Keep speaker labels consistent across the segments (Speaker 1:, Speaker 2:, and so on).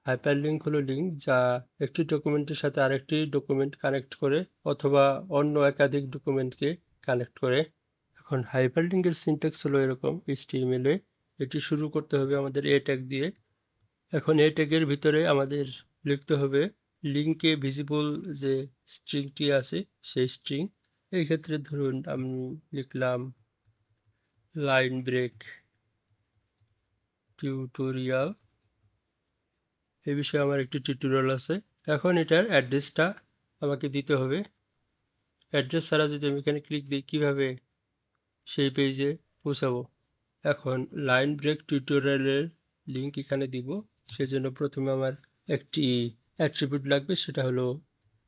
Speaker 1: Hyperlink হলো link যা একটি ডকুমেন্টের সাথে আরেকটি ডকুমেন্ট কানেক্ট করে অথবা অন্য একাধিক ডকুমেন্টকে কানেক্ট করে। এখন হাইপারলিঙ্কের সিনট্যাক্স হলো এরকম HTML এ এটি শুরু করতে হবে আমাদের এ ট্যাগ দিয়ে। এখন এই ট্যাগের ভিতরে আমাদের লিখতে হবে লিঙ্কে ভিজিবল যে স্ট্রিংটি আছে সেই স্ট্রিং। এই ক্ষেত্রে ধরুন আমি লিখলাম লাইন ব্রেক টিউটোরিয়াল, এই বিষয়ে আমার একটি টিউটোরিয়াল আছে। এখন এটার অ্যাড্রেসটা আমাকে দিতে হবে। অ্যাড্রেস ছাড়া যদি আমি এখানে ক্লিক দিই কিভাবে সেই পেজে পৌঁছাবো? এখন লাইন ব্রেক টিউটোরিয়ালের লিঙ্ক এখানে দিব, সেজন্য প্রথমে আমার একটি অ্যাট্রিবিউট লাগবে, সেটা হলো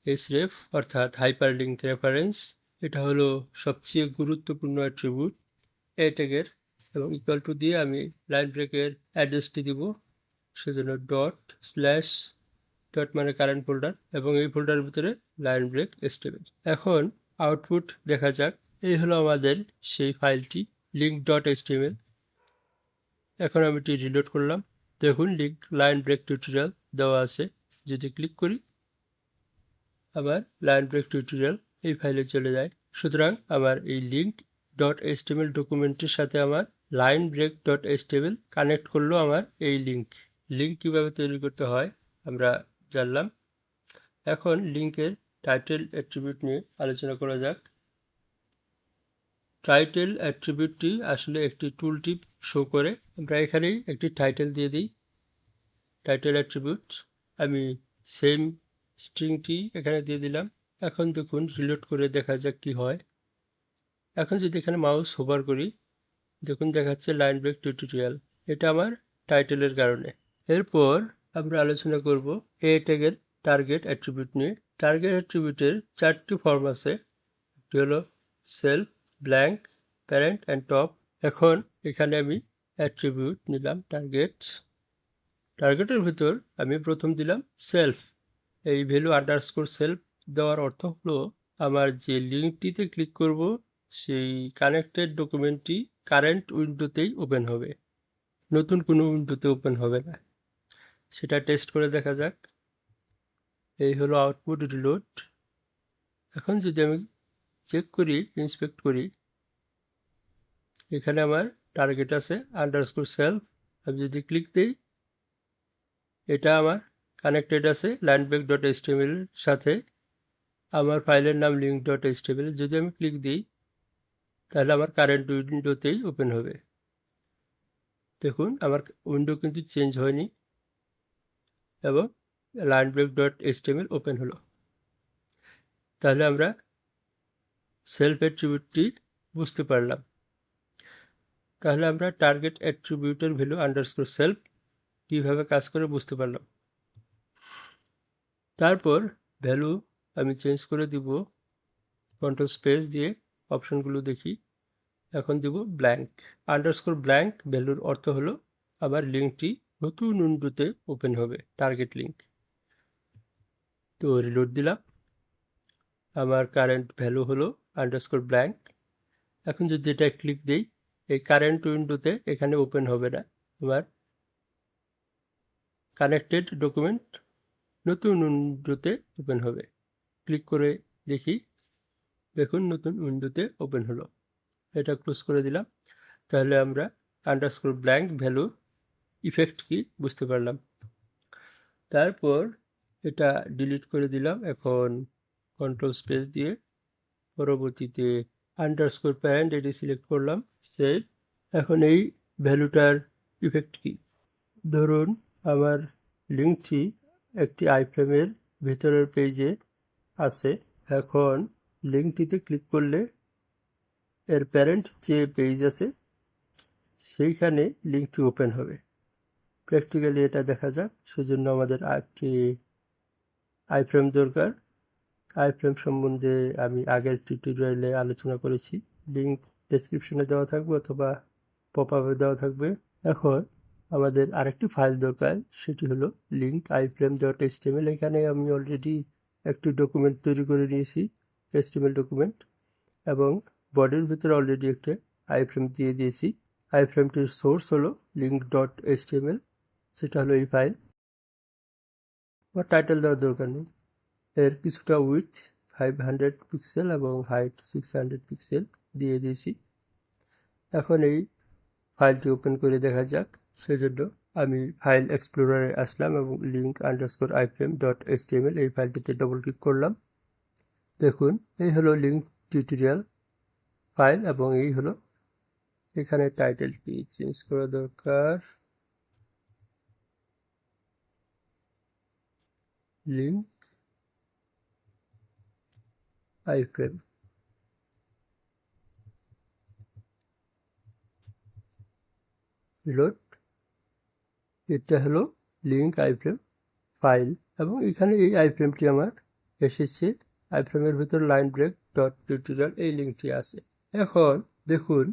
Speaker 1: href অর্থাৎ হাইপারলিঙ্ক রেফারেন্স। এটা হলো সবচেয়ে গুরুত্বপূর্ণ অ্যাট্রিবিউট এই ট্যাগের, এবং ইকুয়াল টু দিয়ে আমি লাইন ব্রেকের অ্যাড্রেসটি দিব, সেজন্য ডট মানে কারেন্ট ফোল্ডার, এবং এই ফোল্ডারের ভিতরে লাইন ব্রেক HTML। এখন আউটপুট দেখা যাক। এই হলো আমাদের সেই ফাইলটি link.html। এখন আমি এটি রিলোড করলাম, দেখুন লিঙ্ক লাইন ব্রেক টিউটোরিয়াল দেওয়া আছে। যদি ক্লিক করি আবার লাইন ব্রেক টিউটোরিয়াল এই ফাইলে চলে যায়। সুতরাং আমার এই link.html ডকুমেন্টের সাথে আমার লাইন break.html কানেক্ট করলো আমার এই লিঙ্ক কিভাবে তৈরি করতে হয় আমরা জানলাম। এখন লিঙ্কের টাইটেল অ্যাট্রিবিউট নিয়ে আলোচনা করা যাক। টাইটেল অ্যাট্রিবিউটটি আসলে একটি টুল টিপ শো করে। আমরা এখানেই একটি টাইটেল দিয়ে দিই, টাইটেল অ্যাট্রিবিউট। আমি সেম স্ট্রিংটি এখানে দিয়ে দিলাম। এখন দেখুন রিলোড করে দেখা যাক কি হয়। এখন যদি এখানে মাউস হোভার করি দেখুন দেখাচ্ছে লাইন ব্রেক টিউটোরিয়াল, এটা আমার টাইটেলের কারণে। এরপর আমরা আলোচনা করব এ ট্যাগের টার্গেট অ্যাট্রিবিউট নিয়ে। টার্গেট অ্যাট্রিবিউটের 4টি ফর্ম আছে, একটি হলো self, blank, parent and top. এখন এখানে আমি অ্যাট্রিবিউট নিলাম টার্গেটের ভিতর আমি প্রথম দিলাম সেলফ। এই ভ্যালু আন্ডারস্কোর সেলফ দেওয়ার অর্থ হলো আমার যে লিঙ্কটিতে ক্লিক করব সেই কানেক্টেড ডকুমেন্টটি কারেন্ট উইন্ডোতেই ওপেন হবে, নতুন কোনো উইন্ডোতে ওপেন হবে না। সেটা টেস্ট করে দেখা যাক। এই হলো আউটপুট রিলোড। এখন যদি আমি চেক করি, ইন্সপেক্ট করি, এখানে আমার টার্গেট আছে আন্ডারস্কোর সেলফ। আমি যদি ক্লিক দিই এটা আমার কানেক্টেড আছে linebreak.html এর সাথে, আমার ফাইলের নাম link.html। যদি আমি ক্লিক দিই তাহলে আমার কারেন্ট উইন্ডোতেই ওপেন হবে। দেখুন আমার উইন্ডো কিন্তু চেঞ্জ হয়নি এবং linebreak.html ওপেন হলো। তাহলে আমরা সেলফ অ্যাট্রিবিউটটি বুঝতে পারলাম। তাহলে আমরা টার্গেট অ্যাট্রিবিউটের ভ্যালু আন্ডারস্কোর সেলফ কিভাবে কাজ করে বুঝতে পারলাম। তারপর ভ্যালু আমি চেঞ্জ করে দিব, কন্ট্রোল স্পেস দিয়ে অপশনগুলো দেখি। এখন দিব ব্ল্যাঙ্ক। আন্ডারস্কোর ব্ল্যাঙ্ক ভ্যালুর অর্থ হলো আবার লিঙ্কটি নতুন উইন্ডোতে ওপেন হবে, টার্গেট লিঙ্ক। তো রিলোড দিলাম, আমার কারেন্ট ভ্যালু হলো আন্ডারস্কোর ব্ল্যাঙ্ক। এখন যদি এটা ক্লিক দিই এই কারেন্ট উইন্ডোতে এখানে ওপেন হবে না, আমার কানেক্টেড ডকুমেন্ট নতুন উইন্ডোতে ওপেন হবে। ক্লিক করে দেখি, দেখুন নতুন উইন্ডোতে ওপেন হলো। এটা ক্লোজ করে দিলাম। তাহলে আমরা আন্ডারস্কোর ব্ল্যাঙ্ক ভ্যালু ইফেক্ট কি বুঝতে পারলাম। তারপর এটা ডিলিট করে দিলাম। এখন কন্ট্রোল স্পেস দিয়ে পরবর্তীতে আন্ডারস্কোর প্যারেন্ট এটি সিলেক্ট করলাম, সেভ। এখন এই ভ্যালুটার ইফেক্ট কি? ধরুন আমার লিঙ্কটি একটি আইফ্রেমের ভিতরের পেজে আছে। এখন লিঙ্কটিতে ক্লিক করলে এর প্যারেন্ট যে পেজ আছে সেইখানে লিঙ্কটি ওপেন হবে। প্র্যাকটিক্যালি এটা দেখা যাক, সেজন্য আমাদের একটি আইফ্রেম দরকার। আইফ্রেম সম্বন্ধে আমি আগের টিউটোরিয়ালে আলোচনা করেছি, লিঙ্ক ডেসক্রিপশনে দেওয়া থাকবে অথবা পপ আপে দেওয়া থাকবে। এখন আমাদের আরেকটি ফাইল দরকার, সেটি হলো link_iframe.html। এখানে আমি অলরেডি একটি ডকুমেন্ট তৈরি করে নিয়েছি, HTML ডকুমেন্ট, এবং বডির ভিতরে অলরেডি একটা আইফ্রেম দিয়ে দিয়েছি। আইফ্রেমটির সোর্স হলো link.html, সেটা হলো এই ফাইল। আমার টাইটেল দেওয়ার দরকার নেই। এর কিছুটা উইথ 500 পিক্সেল এবং হাইট 600 পিক্সেল দিয়ে দিয়েছি। এখন এই ফাইলটি ওপেন করে দেখা যাক। সেজন্য আমি ফাইল এক্সপ্লোরারে আসলাম এবং link_iframe.html এই ফাইলটিতে ডবল ক্লিক করলাম। দেখুন এই হলো লিঙ্ক টিউটোরিয়াল ফাইল এবং এই হলো এখানে টাইটেলটি চেঞ্জ করা দরকার, লিঙ্ক iframe। রিলোড। এটা হলো লিঙ্ক iframe ফাইল এবং এখানে এই iframeটি আমার এসেছে। iframeর ভিতর লাইন ব্রেক ডট টিউটোরিয়াল এই লিঙ্কটি আছে। এখন দেখুন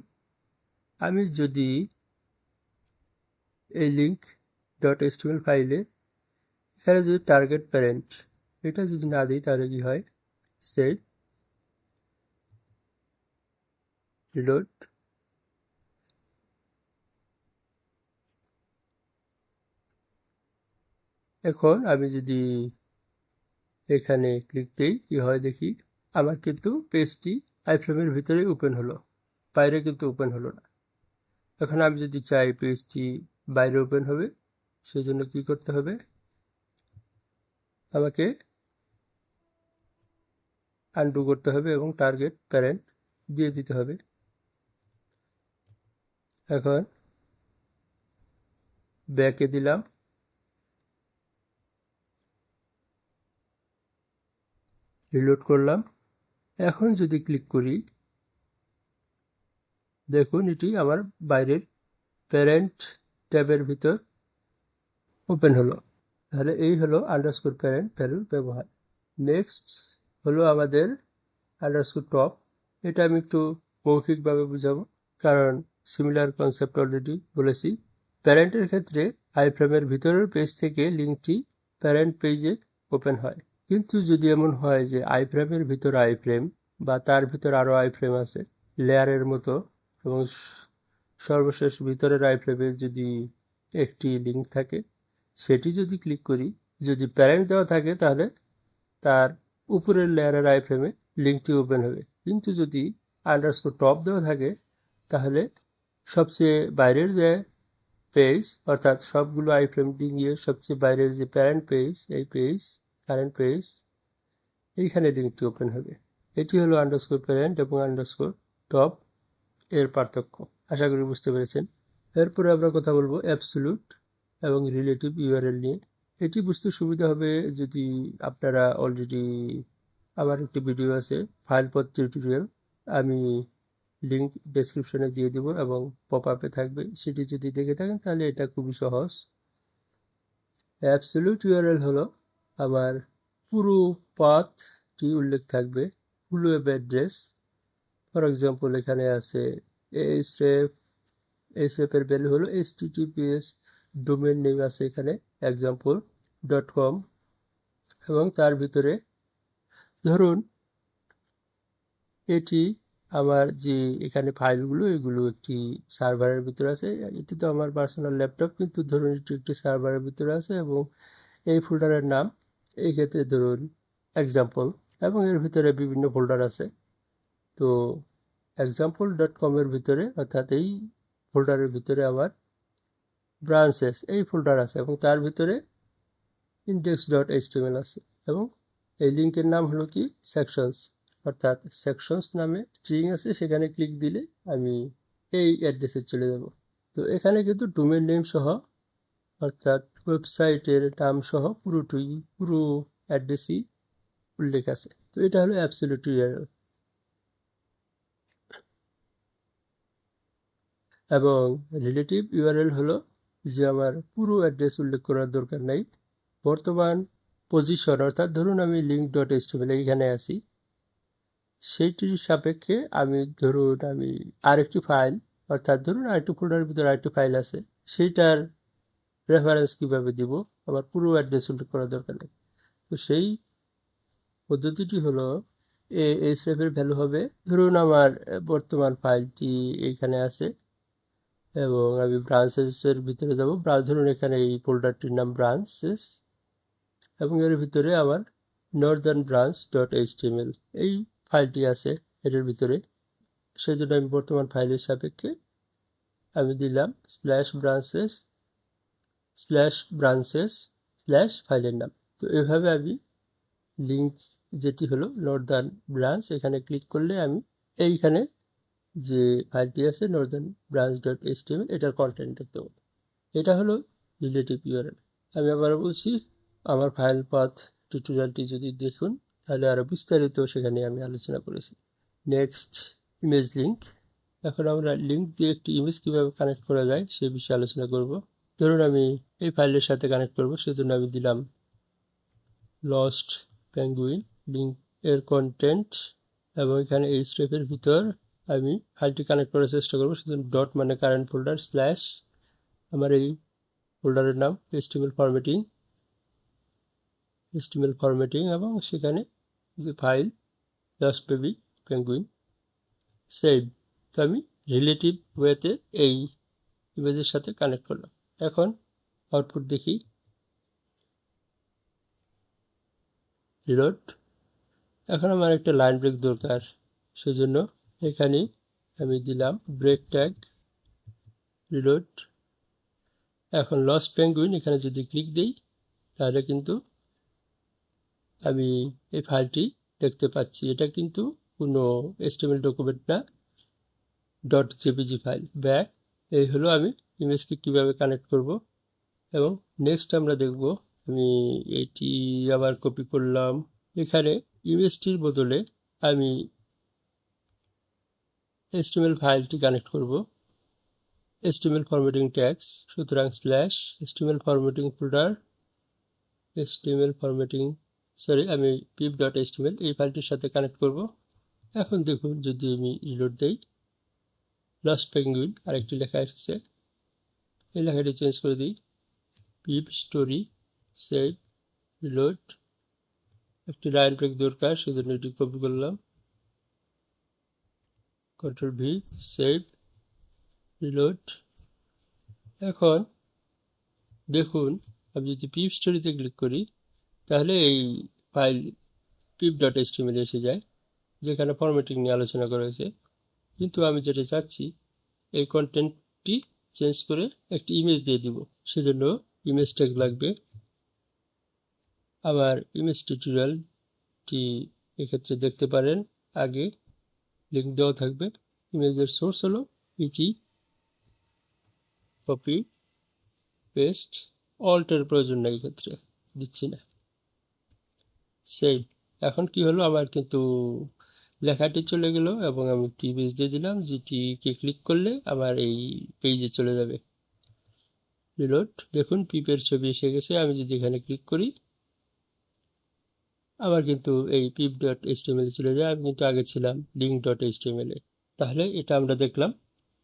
Speaker 1: আমি যদি এই লিঙ্ক ডট html ফাইলে এখানে যদি টার্গেট প্যারেন্ট এটা যদি না দিই তাহলে কি হয়, সেভ, রিলোড। এখন আমি যদি এখানে ক্লিক দিই কি হয় দেখি, আমার কিন্তু পেজটি আইফ্রেমের ভিতরে ওপেন হলো, বাইরে কিন্তু ওপেন হলো না। এখন আমি যদি চাই পেজটি বাইরে ওপেন হবে, সেজন্য কি করতে হবে, আমাকে আনডু করতে হবে এবং টার্গেট প্যারেন্ট দিয়ে দিতে হবে। এখন ব্যাকে দিলাম, রিলোড করলাম। এখন যদি ক্লিক করি দেখুন এটি আমার বাইরের প্যারেন্ট ট্যাবের ভিতর ওপেন হলো। তাহলে এই হলো আন্ডারস্কোর প্যারেন্ট ভ্যালুর ব্যবহার। নেক্সট হলো আমাদের আন্ডারস্কোর টপ। এটা আমি একটু মৌখিকভাবে বুঝাবো, কারণ সিমিলার কনসেপ্ট অলরেডি বলেছি। প্যারেন্টের ক্ষেত্রে আইফ্রেমের ভিতরের পেজ থেকে লিঙ্কটি প্যারেন্ট পেজে ওপেন হয়। কিন্তু যদি এমন হয় যে আইফ্রেমের ভিতর আইফ্রেম বা তার ভিতর আরও আইফ্রেম আছে লেয়ারের মতো, এবং সর্বশেষ ভিতরের আইফ্রেমের যদি একটি লিঙ্ক থাকে, সেটি যদি ক্লিক করি, যদি প্যারেন্ট দেওয়া থাকে তাহলে তার উপরের লেয়ারের আইফ্রেমে লিঙ্কটি ওপেন হবে। কিন্তু যদি আন্ডারস্কোর টপ দেওয়া থাকে তাহলে সবচেয়ে বাইরের যে পেজ, অর্থাৎ সবগুলো আইফ্রেম নিয়ে সবচেয়ে বাইরের যে প্যারেন্ট পেজ, এই পেজ কারেন্ট পেজ, এইখানে লিঙ্কটি ওপেন হবে। এটি হলো আন্ডারস্কোর প্যারেন্ট এবং আন্ডারস্কোর টপ এর পার্থক্য। আশা করি বুঝতে পেরেছেন। এরপরে আমরা কথা বলবো অ্যাবসোলিউট এবং রিলেটিভ ইউআরএল নিয়ে। এটি বুঝতে সুবিধা হবে যদি আপনারা অলরেডি, আমার একটি ভিডিও আছে ফাইল পথ টিউটোরিয়াল, আমি লিঙ্ক ডেসক্রিপশনে দিয়ে দিব এবং পপ আপে থাকবে, সেটি যদি দেখে থাকেন তাহলে এটা খুবই সহজ। অ্যাবসোলিউট ইউআরএল হলো আমার পুরো পাথটি উল্লেখ থাকবে, ফুল ওয়েব অ্যাড্রেস। ফর এক্সাম্পল এখানে আছে href এর ভ্যালু হলো https, ডোমেইন নেম আছে এখানে example.com, এবং তার ভিতরে ধরুন এটি আমার যে এখানে ফাইলগুলো, এগুলো একটি সার্ভারের ভিতরে আছে। এটি তো আমার পার্সোনাল ল্যাপটপ, কিন্তু ধরুন এটি একটি সার্ভারের ভিতরে আছে এবং এই ফোল্ডারের নাম এই ক্ষেত্রে ধরুন এক্সাম্পল, এবং এর ভিতরে বিভিন্ন ফোল্ডার আছে। তো example.com এর ভিতরে, অর্থাৎ এই ফোল্ডারের ভিতরে আমার ব্রাঞ্চেস এই ফোল্ডার আছে এবং তার ভিতরে index.html আছে, এবং এই লিঙ্কের নাম হলো কি সেকশনস, অর্থাৎ সেকশনস নামে স্ট্রিং আছে। সেখানে ক্লিক দিলে আমি এই অ্যাড্রেসে চলে যাব। তো এখানে কিন্তু ডোমেইন নেম সহ, অর্থাৎ ওয়েবসাইটের নাম সহ পুরো অ্যাড্রেসই উল্লেখ আছে। তো এটা হলো অ্যাবসলিউট ইউআরএল। এবং রিলেটিভ ইউআরএল হলো যে আমার পুরো অ্যাড্রেস উল্লেখ করার দরকার নাই, বর্তমান পজিশন, অর্থাৎ ধরুন আমি link.html এইখানে আছি, সেইটির সাপেক্ষে ধরুন আমি আরেকটি ফাইল, অর্থাৎ ধরুন আরেকটি ফোল্ডারের ভিতরে আরেকটি ফাইল আছে, সেইটার রেফারেন্স কিভাবে দিব, আমার পুরো অ্যাড্রেস উল্লেখ করার দরকার নেই। তো সেই পদ্ধতিটি হলো href এর ভ্যালু হবে, ধরুন আমার বর্তমান ফাইলটি এইখানে আছে এবং আমি ব্রাঞ্চেস এর ভিতরে যাব। ধরুন এখানে এই ফোল্ডারটির নাম ব্রাঞ্চেস, এবং এর ভিতরে আমার northern branch.html এই ফাইলটি আছে এর ভিতরে। সেজন্য আমি বর্তমান ফাইলের সাপেক্ষে আমি দিলাম /branches/branches/ ফাইলের নাম। তো এভাবে আমি লিঙ্ক যেটি হলো নর্দার্ন ব্রাঞ্চ, এখানে ক্লিক করলে আমি এইখানে যে ফাইলটি আছে northern branch.html এটার কন্টেন্ট দেখতে পাবো। এটা হলো রিলেটিভ ইউআরএল। আমি আবার বলছি, আমার ফাইল পাথ টিউটোরিয়ালটি যদি দেখুন তাহলে আরো বিস্তারিত সেখানে আমি আলোচনা করেছি। Next, image link. এখন আমরা লিঙ্ক দিয়ে একটি ইমেজ কিভাবে কানেক্ট করা যায় সে বিষয়ে আলোচনা করব। ধরুন আমি এই ফাইলের সাথে কানেক্ট করব, সেজন্য আমি দিলাম লস্ট পেঙ্গুইন লিঙ্ক এর কন্টেন্ট, এবং এখানে এই স্টেপের ভিতর আমি ফাইলটি কানেক্ট করার চেষ্টা করব। সেজন্য ডট মানে কারেন্ট ফোল্ডার, স্ল্যাশ আমার এই ফোল্ডারের নাম HTML ফরম্যাটিং এবং সেখানে যে file lost baby penguin save. তো আমি রিলেটিভ ওয়েতে এই ইমেজের সাথে কানেক্ট করলাম। এখন আউটপুট দেখি, রিলোড। এখন আমার একটা লাইন ব্রেক দরকার, সেজন্য এখানে আমি দিলাম ব্রেক ট্যাগ, রিলোড। এখন লস্ট পেঙ্গুইন এখানে যদি ক্লিক দিই তাহলে কিন্তু আমি এই ফাইলটি দেখতে পাচ্ছি। এটা কিন্তু কোনো HTML ডকুমেন্ট না, .jpg ফাইল। ব্যাক। এই হলো আমি ইমেজকে কিভাবে কানেক্ট করব। এবং নেক্সট আমরা দেখব, আমি এটি আবার কপি করলাম। এখানে ইমেজটির বদলে আমি HTML ফাইলটি কানেক্ট করব, HTML ফরম্যাটিং ট্যাগস। সুতরাং /HTML ফরম্যাটিং ফোল্ডার, আমি pip.html এই ফাইলটির সাথে কানেক্ট করব। এখন দেখুন, যদি আমি রিলোড দেই, লস্ট পেঙ্গুইন আরেকটি লেখা এসেছে। এই লেখাটি চেঞ্জ করে দিই, পিপ স্টোরি, সেভ, রিলোড। একটি লাইন ব্রেক দরকার, সেজন্য এটি কপি করলাম, Ctrl+V, সেভ, রিলোড। এখন দেখুন, আমি যদি পিপ স্টোরিতে ক্লিক করি তাহলে এই ফাইল pip.html এসে যায়, যেখানে ফরম্যাটিং নিয়ে আলোচনা করা হয়েছে। কিন্তু আমি যেটা চাচ্ছি, এই কন্টেন্টটি চেঞ্জ করে একটি ইমেজ দিয়ে দিব, সেজন্য ইমেজ ট্যাগ লাগবে। আমার ইমেজ টিউটোরিয়ালটি এক্ষেত্রে দেখতে পারেন, আগে লিঙ্ক দেওয়া থাকবে। ইমেজের সোর্স হলো এটি, কপি পেস্ট, অল্টের প্রয়োজন নাই, ক্ষেত্রে দিচ্ছি না, সেভ। এখন কি হলো, আমার কিন্তু লেখাটি চলে গেল এবং আমি একটি ইমেজ দিয়ে দিলাম, যেটিকে ক্লিক করলে আমার এই পেজে চলে যাবে। রিলোড। দেখুন পিপের ছবি এসে গেছে। আমি যদি এখানে ক্লিক করি আমার কিন্তু এই pip.html চলে যায়। আমি কিন্তু আগে ছিলাম link.html এ। তাহলে এটা আমরা দেখলাম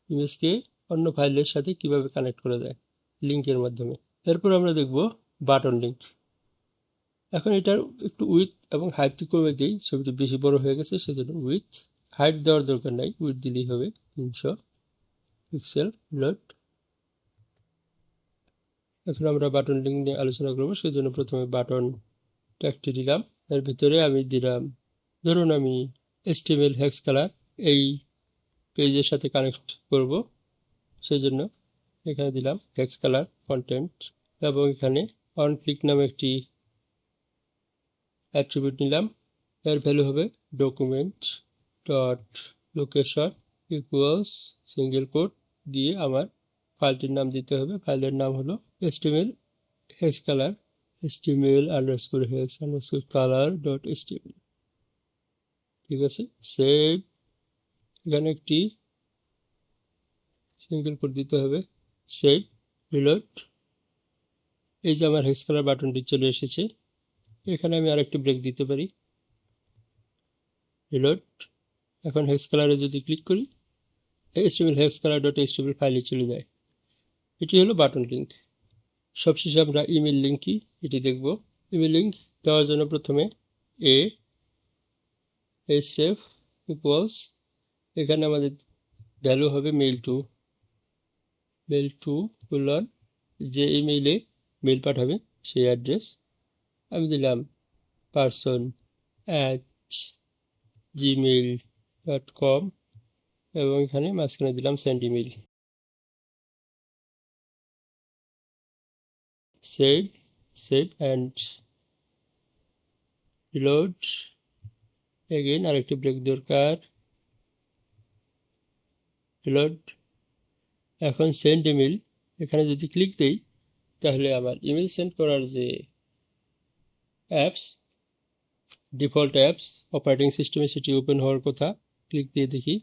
Speaker 1: ইমেজকে অন্য ফাইলের সাথে কিভাবে কানেক্ট করা যায় লিঙ্কের মাধ্যমে। এরপর আমরা দেখব বাটন লিঙ্ক। এখন এটার একটু উইথ এবং হাইটটি কমে দিই, ছবিটি বেশি বড় হয়ে গেছে, সেজন্য উইথ। হাইট দেওয়ার দরকার নাই, উইথ দিলেই হবে 300 পিক্সেল। লোড। এখন আমরা বাটন লিঙ্ক নিয়ে আলোচনা করবো, সেজন্য প্রথমে বাটন ট্যাগটি দিলাম। এর ভিতরে আমি দিলাম, ধরুন আমি HTML হেক্স কালার এই পেজের সাথে কানেক্ট করব, সেই জন্য এখানে দিলাম হেক্স কালার কন্টেন্ট, এবং এখানে অন ক্লিক নামে একটি অ্যাট্রিবিউট নিলাম। এর ভ্যালু হবে document dot location equals single quote দিয়ে আমার ফাইলটির নাম দিতে হবে। ফাইলের নাম হলো HTML হেক্স কালার, HTML_hex_color.html। ঠিক আছে, সেভ। এখানে একটি সিঙ্গেল কোট দিতে হবে, সেভ, রিলোড। এই যে আমার হেক্স কালার বাটনটি চলে এসেছে। এখানে আমি আরেকটি ব্রেক দিতে পারি, রিলোড। এখন হেক্স কালারে যদি ক্লিক করি HTML hex_color.html ফাইলে চলে যায়। এটি হলো বাটন লিঙ্ক। সবশেষে আমরা ইমেল লিঙ্কই এটি দেখব। ইমেল লিঙ্ক দেওয়ার জন্য প্রথমে href ইকুয়ালস, এখানে আমাদের ভ্যালু হবে মেল টু যে ইমেইলে মেল পাঠাবে সেই অ্যাড্রেস, আমি দিলাম person@gmail.com এবং এখানে মাঝখানে দিলাম send email. Save and reload. Again আরেকটি ব্রেক দরকার। রিলোড। এখন সেন্ড ইমেল, এখানে যদি ক্লিক দেই তাহলে আমার ইমেল সেন্ড করার যে অ্যাপস, ডিফল্ট অ্যাপস অপারেটিং সিস্টেমে সেটি ওপেন হওয়ার কথা। ক্লিক দিয়ে দেখি,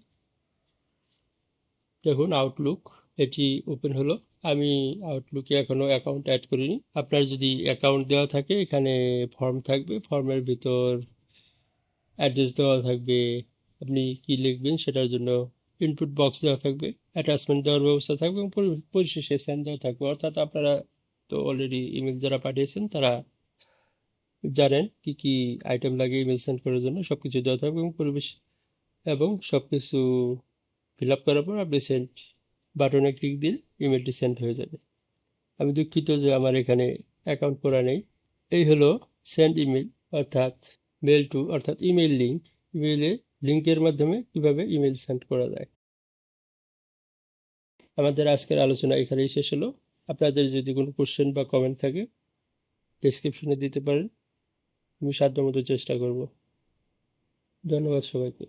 Speaker 1: দেখুন আউটলুক এটি ওপেন হলো। আমি আউটলুকে এখনো অ্যাকাউন্ট অ্যাড করিনি। আপনার যদি অ্যাকাউন্ট দেওয়া থাকে এখানে ফর্ম থাকবে, ফর্মের ভিতর অ্যাড্রেস দেওয়া থাকবে, আপনি কি লিখবেন সেটার জন্য ইনপুট বক্স দেওয়া থাকবে, অ্যাটাচমেন্ট দেওয়ার ব্যবস্থা থাকবে এবং পরিশেষে সেন্ড দেওয়া থাকবে। অর্থাৎ আপনারা তো অলরেডি ইমেল যারা পাঠিয়েছেন তারা জানেন কি কি আইটেম লাগে ইমেল সেন্ড করার জন্য, সবকিছু দেওয়া থাকবে এবং সবকিছু ফিল আপ করার পর আপনি সেন্ড বাটনে ক্লিক দিলে ইমেলটি সেন্ড হয়ে যাবে। আমি দুঃখিত যে আমার এখানে অ্যাকাউন্ট করা নেই। এই হলো সেন্ড ইমেল অর্থাৎ মেল টু অর্থাৎ ইমেল লিঙ্ক। ইমেইলে লিঙ্কের মাধ্যমে কিভাবে ইমেল সেন্ড করা যায়। আমাদের আজকের আলোচনা এখানেই শেষ হলো। আপনাদের যদি কোনো কোশ্চেন বা কমেন্ট থাকে ডেসক্রিপশনে দিতে পারেন, আমি সাধ্যমতো চেষ্টা করব। ধন্যবাদ সবাইকে।